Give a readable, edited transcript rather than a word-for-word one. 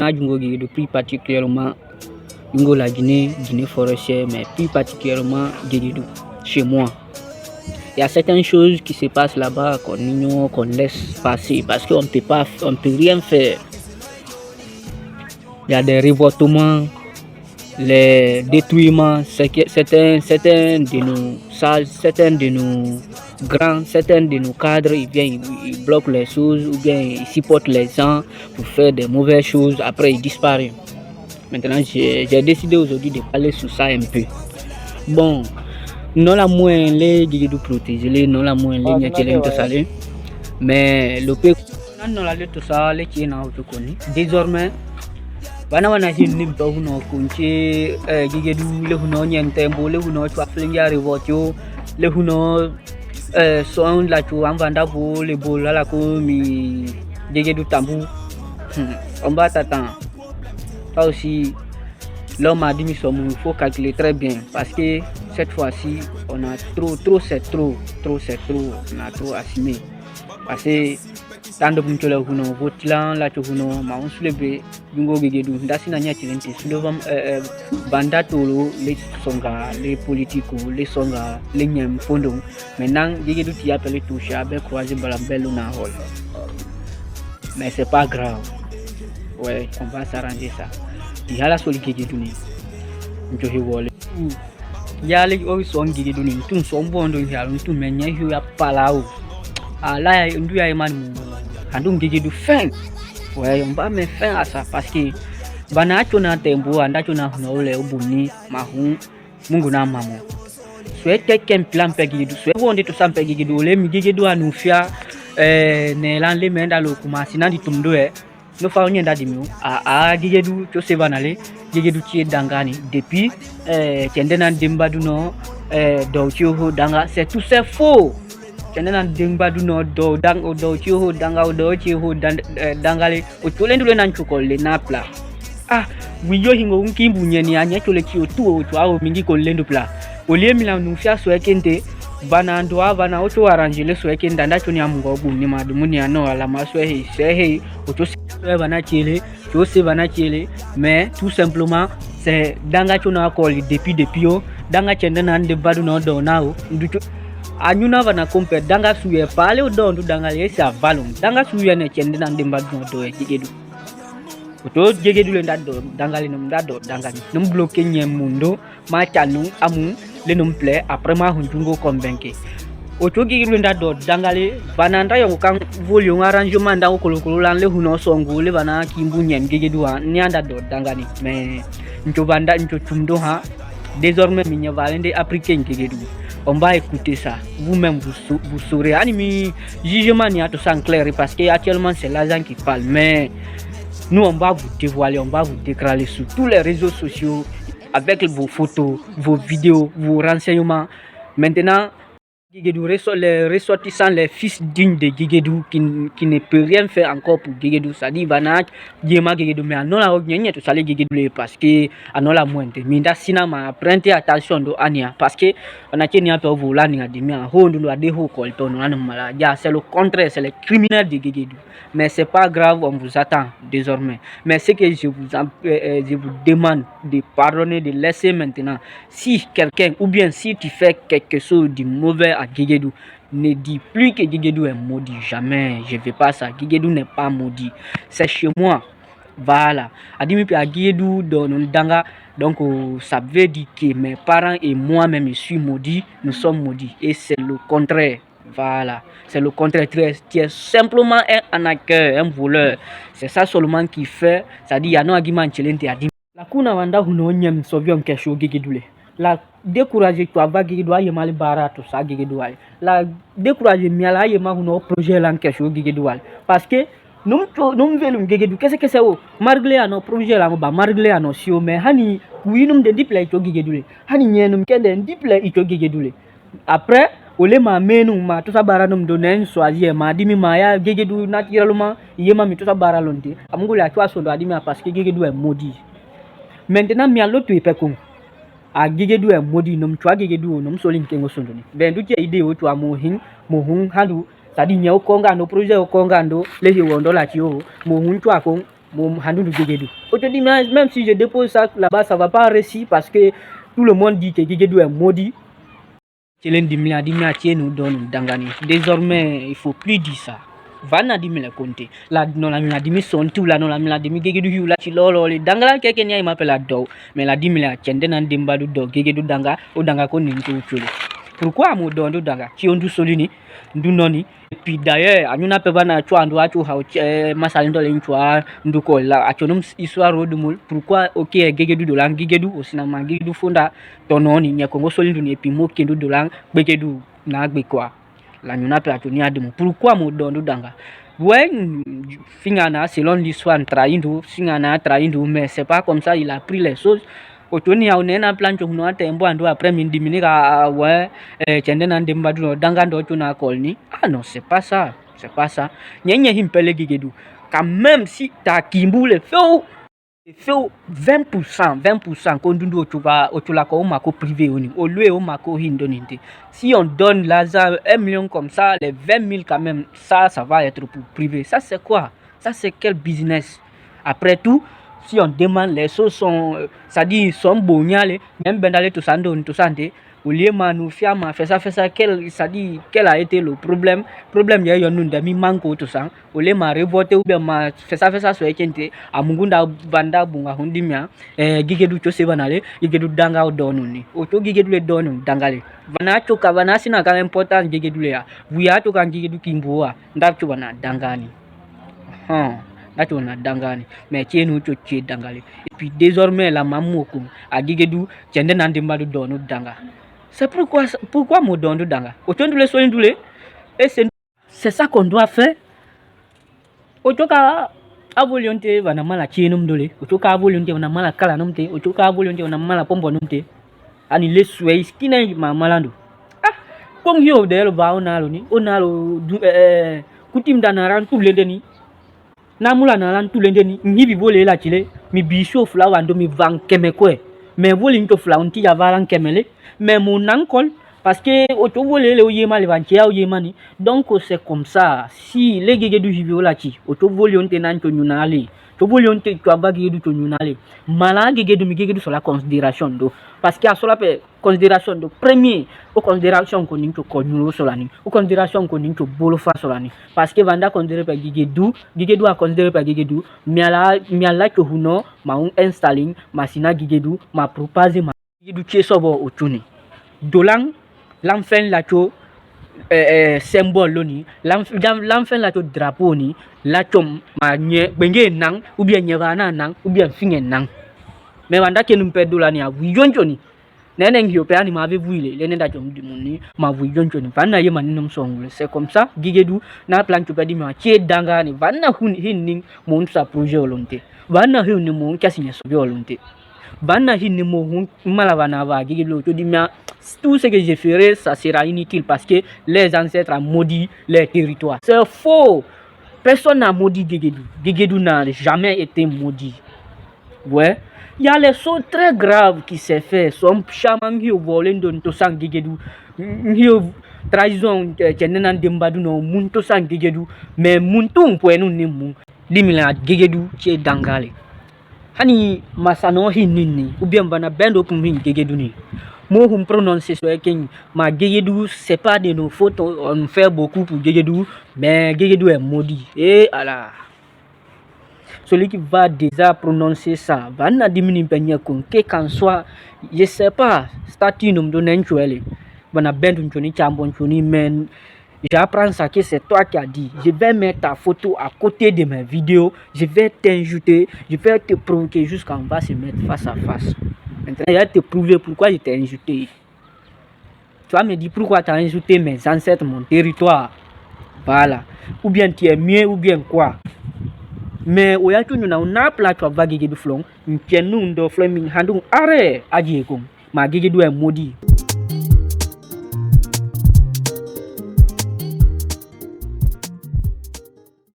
quand Jungo Guéguédou, plus particulièrement Jungo la Guinée, Guinée forestière, mais plus particulièrement Guéguédou, chez moi. Il y a certaines choses qui se passent là-bas qu'on ignore, qu'on laisse passer parce qu'on ne peut rien faire. Il y a des révoltements, les détruisements, certains de nos salles, certains de nos grands, certains de nos cadres, ils bloquent les choses ou bien ils supportent les gens pour faire des mauvaises choses, après ils disparaissent. Maintenant, j'ai décidé aujourd'hui de parler sur ça un peu. Bon, non la moins les Guéguédou protégés, non la moins les Niakelem to salé, mais le peu non la lettre ça les qui n'a autre connu. Désormais, wana hin to huno kunchi Guéguédou le huno nyentembo le huno to aflinga revotio le huno son la tu anvanda bo le bola la ko mi Guéguédou tambu. On va t'attendre. Ça aussi, l'homme a dit il faut calculer très bien parce que cette fois-ci, on a trop, c'est trop, on a trop assumé. Parce que tant de gens qui ont voté là, tu as ma on soulève, Jungo Guéguédou, d'assis n'a pas été soulève, banda tolo, les songa, les politiques, les songa, les nyem fondons. Maintenant, Guéguédou t'y appelle toucher avec croiser balambelle ou na hall. Mais c'est pas grave. Ouais, on va s'arranger ça. Il y a la solide Guéguédou ni. Njohi wole. Il y a les autres sons Guéguédou ni. Tout son bon donc il y a tout menye il y a palao. Ah là il y a man. Andum Guéguédou fin. Ouais, on va mettre fin à ça parce que bana chona tembo anda chona no le obuni mahun mungu na mamo. Soit quelqu'un plan pe Guéguédou, soit on dit tout ça pe Guéguédou le mi Guéguédou anufia ne lan le menda lo kuma sinandi tumdo no fa onyenda dimiu Guéguédou to se banale Guéguédou ti dangani depuis tendena dembadu no do ho danga c'est tout c'est faux tendena dembadu no do dang o do ho danga o do ho dangale o tolendu le nan chukole na pla wiyo hingo nkimbu nyeni anya chole ki o tu o to mingi ko lendu pla o le mila nu fia so ekente bana ndoa bana oto arrangele so ekenda ndacho ni amungo bumni madumuni ano ala maso he oto bana chele chose bana chele mais tout simplement c'est danga chona akoli depuis danga chende nan de badu no do nao nducho anyuna bana kompe danga suye pale o do danga le sa valum danga suye ne chende nan de badu no do Guéguédou oto Guéguédou le ndado danga le nom ndado danga num bloquer nyemundo ma chanu amu le nom plaît après ma hunjungo convaincu oto Guéguédou ndado dangale bananda yo kan volume arrangement ndango kolokolo lan le huno songo le bana kimbu nyem Guéguédou ni anda do dangani mais nto banda nto tumdo ha désormais minya valende africain Guéguédou on va écouter ça vous-même vous saurez animi jugement ni ato sans clair parce que actuellement c'est l'argent qui parle mais nous on va vous dévoiler, on va vous déclarer sur tous les réseaux sociaux avec vos photos, vos vidéos, vos renseignements. Maintenant, Guéguédou, les ressortissants, les fils dignes de Guéguédou qui ne peut rien faire encore pour Guéguédou. Ça dit, Banak, Guéma Guéguédou, mais non la rognée, tout ça, les Guéguédou, parce que, non la moindre. Minda Sinama, prêtez attention de Ania, parce que, on a tenu un peu au land, a dit, mais en haut, nous a des hauts coltons, c'est le contraire, c'est les criminels de Guéguédou. Mais c'est pas grave, on vous attend désormais. Mais ce que je vous demande de pardonner, de laisser maintenant. Si quelqu'un, ou bien si tu fais quelque chose de mauvais à Guéguédou, ne dis plus que Guéguédou est maudit. Jamais, je ne fais pas ça. Guéguédou n'est pas maudit. C'est chez moi. Voilà. Adimi à Guéguédou dans Danga. Donc, ça veut dire que mes parents et moi-même, je suis maudit. Nous sommes maudits. Et c'est le contraire. Voilà, c'est le contraire, tu es simplement un arnaqueur, un voleur. C'est ça seulement qui fait, ça dit, il y a un argument chelente à dire. La kuna wanda huno nyem sovion kesho Guéguédou. La décourager toi va Guéguédou aye mal barato ça Guéguédou. La décourager miala aye ma huno projet lan kesho Guéguédou. Parce que nous velum Guéguédou qu'est-ce que c'est o marglé ano projet la ba marglé ano sio mais hani winum de diplay to Guéguédou. Hani nyenum kende diplay ito Guéguédou. Après ole ma menu ma to sabara nom donen choisir ma dimi ma ya Guéguédou naturellement yema mi to sabara lonte amungula atwa so do adimi parce que Guéguédou est maudit. Maintenant mi allo to ipekon a Guéguédou est maudit nom twa Guéguédou nom so linke ngo sondoni ben du tie idée o to amohin mohun handu sadi nyao konga no projet o konga ndo lehi wondo la tio mohun twa kon mon handou Guéguédou. Aujourd'hui, même si je dépose ça là-bas, ça va pas réussir parce que tout le monde dit que Guéguédou est maudit. Désormais, il faut plus dire ça. Vana di mila konte la non la mila di mi son tu la non la mila di mi Guéguédou yu la ci lolo le dangala keke nyai ma pela do mais la di mila chende nan dimba du do Guéguédou danga o danga ko nin ko chule. Pourquoi mo do ndo danga ci ondu solini ndu noni et puis d'ailleurs anyuna pe bana chwa ndo achu ha masal ndo le chwa ndu ko la achonum histoire rodumul pourquoi OK Guéguédou do lang Guéguédou au cinéma Guéguédou fonda tononi nyako ngo solindu ni et puis mo kendo do lang Guéguédou na gbe quoi la nyuna pe achoni ademu pourquoi mo do ndo danga ouais fingana selon l'histoire traindo fingana traindo mais c'est pas comme ça il a pris les choses otoni ya unena plan chomno atembo ando après mindi minika ouais chende na ndemba do danga ndo tuna kolni ah non c'est pas ça nyenye himpele Guéguédou quand même si ta kimbule feu 20% kondundu otula ko mako privé oni au lieu au mako hindoninte si on donne l'argent 1 million comme ça les 20 000 quand même ça va être pour privé ça c'est quoi ça c'est quel business après tout si on demande les choses sont ça dit sont boniales même bendale to sando to santé au lieu manu fiama fait ça quel ça dit quel a été le problème ya yonunda mi manko to sang au lieu ma revoter ou bien ma fait ça so ekente amungunda banda bunga hundimia Guéguédou cho sebanale Guéguédou danga o donuni o to Guéguédou le donu dangale bana cho ka bana sina ka important Guéguédou le ya buya to kan Guéguédou kimboa ndap cho bana dangani Nato na dangani mais tienu cho tie dangale et puis désormais la mamoko a Guéguédou tiende nan dimba do donu danga c'est pourquoi mo donu danga otondu le soindule et c'est ça qu'on doit faire otoka avolionte wana mala tienum dole otoka avolionte wana mala kala nomte otoka avolionte wana mala pombo nomte ani le sway skina ma malando kong yo de lo ba onalo ni onalo kutim danaran tout le deni namula na lan tulende ni ngibi bole la chile mi bisho flower ndo mi van kemekwe mais vole nto flower nti ya varan kemele mais mon ankol parce que oto vole le oyema le vantia oyema ni donc c'est comme ça si les Guéguédou jibio la chi oto vole onte nan to nyunale to vole onte to aba Guéguédou to nyunale mala Guéguédou mi Guéguédou sur la considération do parce que à cela pe considération do premier au considération ko ninto ko nyulo solani au considération ko ninto bolo fa solani parce que vanda considérer pa Guéguédou a considérer pa Guéguédou miala ko huno ma un installing masina Guéguédou ma proposer ma Guéguédou tiesobo otuni dolang l'enfant la cho symbole loni l'enfant la cho drapeau ni la chom ma nye benge nang ou bien nyevana nang ou bien fingen nang mais wanda ke num pedo la ni a vujonjo ni nenen hio pe ani ma ave vuile le nenda jom di muni ma vujonjo ni vanna yema ni num songule c'est comme ça Guéguédou na plan to pedi ma tie danga ni vanna hun hinning mon sa projet olonté vanna hin ni mon kasi ne so bi olonté vanna hin ni mo hun malavana va Guéguédou to di ma tout ce que j'ai ferai ça sera inutile parce que les ancêtres ont maudit les territoires c'est faux personne n'a maudit Guéguédou Guéguédou n'a jamais été maudit ouais il y a les choses très graves qui s'est fait son chaman qui volé to sang Guéguédou trahison chenena dembadu no munto sang Guéguédou mais muntu poenu ni mu dimila Guéguédou ci dangale hani masano hinni ou bien bana bendo pour Guéguédou ni moi on prononce so ken ma Guéguédou c'est pas de nos fautes on fait beaucoup pour Guéguédou mais Guéguédou est maudit et ala celui qui va déjà prononcer ça va na diminuer peña kon que qu'en soit je sais pas statut nom de nenchuele bana bendu choni chambon choni men j'apprends ça que c'est toi qui as dit je vais mettre ta photo à côté de mes vidéos je vais t'injouter je vais te provoquer jusqu'à on va se mettre face à face maintenant je vais te prouver pourquoi je t'ai injouté tu vas me dire pourquoi tu as injouté mes ancêtres mon territoire voilà ou bien tu es mieux ou bien quoi mais oya tu na una plateau va Guéguédou flong tienu ndo flaming handu are aji ko ma Guéguédou est maudit